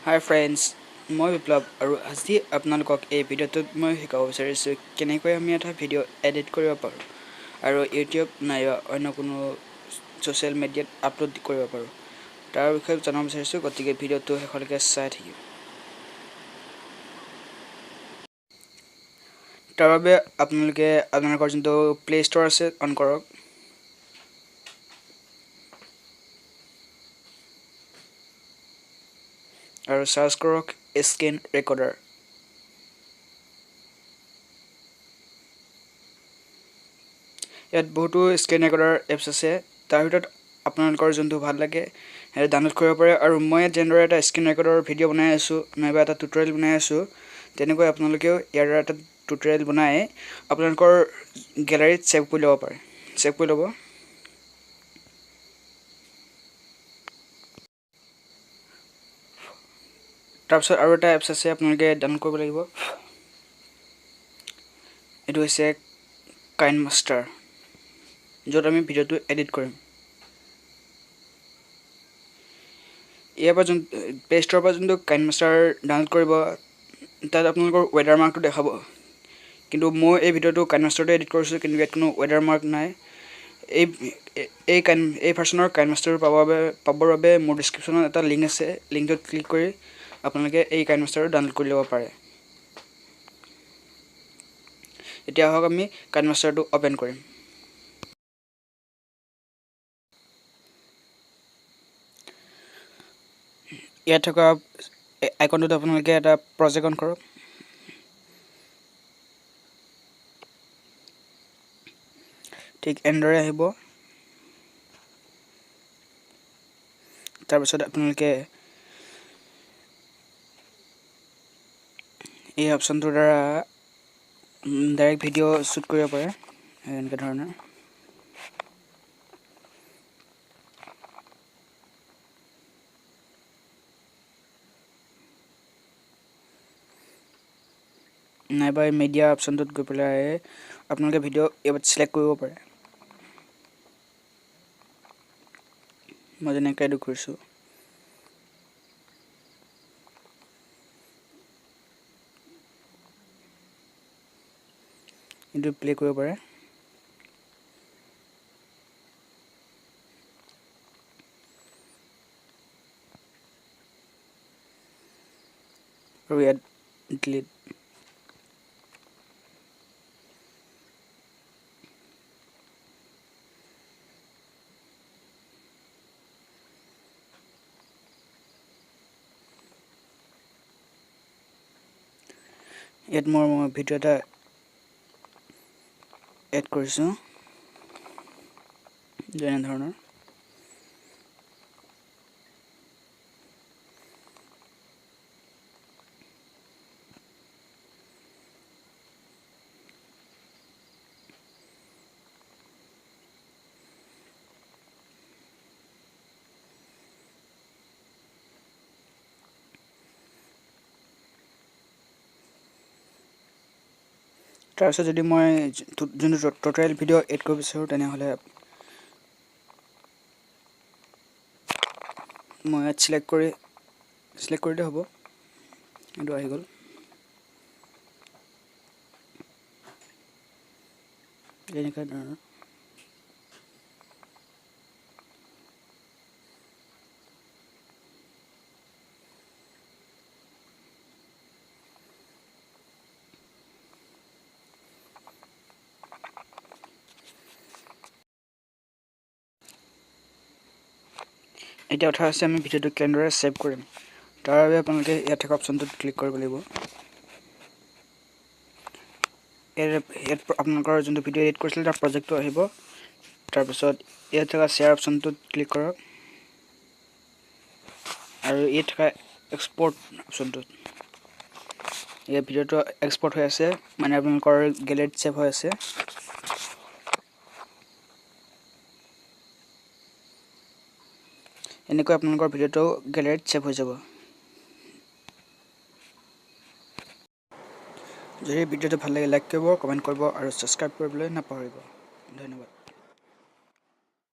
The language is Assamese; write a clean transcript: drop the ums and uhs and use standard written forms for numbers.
Hi friends, মই বিপ্লৱ আৰু আজি আপোনালোকক এই ভিডিঅ'টোত মই শিকাব বিচাৰিছোঁ কেনেকৈ আমি এটা ভিডিঅ' এডিট কৰিব পাৰোঁ আৰু ইউটিউব নাইবা অন্য কোনো ছ'চিয়েল মিডিয়াত আপলোড কৰিব পাৰোঁ। তাৰ বিষয়ে জানিব বিচাৰিছোঁ, গতিকে ভিডিঅ'টো শেষলৈকে চাই থাকিব। তাৰ বাবে আপোনালোকে আপোনালোকৰ যোনটো প্লে ষ্ট'ৰ আছে অন কৰক। আৰু চাৰ্চ কৰক স্ক্ৰীন ৰেকৰ্ডাৰ। ইয়াত বহুতো স্ক্ৰীন ৰেকৰ্ডাৰ এপছ আছে, তাৰ ভিতৰত আপোনালোকৰ যোনটো ভাল লাগে সেইটো ডাউনলোড কৰিব পাৰে। আৰু মই যেনেদৰে এটা স্ক্ৰীন ৰেকৰ্ডাৰৰ ভিডিঅ' বনাই আছোঁ নাইবা এটা টিউটৰিয়েল বনাই আছোঁ, তেনেকৈ আপোনালোকেও ইয়াৰ দ্বাৰা এটা টিউটৰিয়েল বনাই আপোনালোকৰ গেলাৰীত ছেভ কৰি ল'ব পাৰে। ছেভ কৰি ল'ব। তাৰপিছত আৰু এটা এপছ আছে, আপোনালোকে ডাউনলোড কৰিব লাগিব। এইটো হৈছে কাইনমাষ্টাৰ, য'ত আমি ভিডিঅ'টো এডিট কৰিম। ইয়াৰ পৰা প্লে ষ্ট'ৰৰ পৰা যোনটো কাইনমাষ্টাৰ ডাউনলোড কৰিব, তাত আপোনালোকৰ ৱেডাৰ মাৰ্কটো দেখাব। কিন্তু মই এই ভিডিঅ'টো কাইনমাষ্টাৰতে এডিট কৰিছোঁ, কিন্তু ইয়াত কোনো ৱেডাৰ মাৰ্ক নাই। এই ভাৰ্চনৰ কাইনমাষ্টাৰ পাবৰ বাবে মোৰ ডিছক্ৰিপশ্যনত এটা লিংক আছে, লিংকটোত ক্লিক কৰি আপোনালোকে এই কাইনমাষ্টাৰটো ডাউনলোড কৰি ল'ব পাৰে। এতিয়া আহক আমি কাইনমাষ্টাৰটো অ'পেন কৰিম। ইয়াত থকা আইকনটোত আপোনালোকে এটা প্ৰজেক্ট অন কৰক। ঠিক এনেদৰে আহিব। তাৰপিছত আপোনালোকে এই অপশ্যনটোৰ দ্বাৰা ডাইৰেক্ট ভিডিঅ' শ্বুট কৰিব পাৰে, এনেকুৱা ধৰণৰ। নাইবা এই মিডিয়া অপশ্যনটোত গৈ পেলাই আপোনালোকে ভিডিঅ' ইয়াত চিলেক্ট কৰিব পাৰে। মই যেনেকৈ এডিট কৰিছোঁ। এইটো প্লে কৰিব পাৰে। আৰু ইয়াত ডিলিট। ইয়াত মই ভিডিঅ' এটা এড কৰিছোঁ, যেনে ধৰণৰ। তাৰপিছত যদি মই যোনটো টিউটৰিয়েল ভিডিঅ' এড কৰিব বিচাৰোঁ, তেনেহ'লে মই ইয়াত চিলেক্ট কৰিলে হ'ব। এইটো আহি গ'ল। এনেকুৱা ধৰণৰ। এতিয়া কথা হৈছে আমি ভিডিঅ'টো কেনেদৰে ছেভ কৰিম। তাৰ বাবে আপোনালোকে ইয়াত থকা অপশ্যনটোত ক্লিক কৰিব লাগিব। ইয়াত আপোনালোকৰ যোনটো ভিডিঅ' এডিট কৰিছিলে তাৰ প্ৰজেক্টটো আহিব। তাৰপিছত ইয়াত থকা শ্বেয়াৰ অপশ্যনটোত ক্লিক কৰক আৰু ইয়াত থকা এক্সপৰ্ট অপশ্যনটোত। ইয়াত ভিডিঅ'টো এক্সপৰ্ট হৈ আছে, মানে আপোনালোকৰ গেলেৰীত ছেভ হৈ আছে। এনেকৈ আপোনালোকৰ ভিডিঅ'টো গেলেৰীত ছেভ হৈ যাব। যদি ভিডিঅ'টো ভাল লাগে লাইক কৰিব, কমেণ্ট কৰিব আৰু ছাবস্ক্ৰাইব কৰিবলৈ নাপাহৰিব। ধন্যবাদ।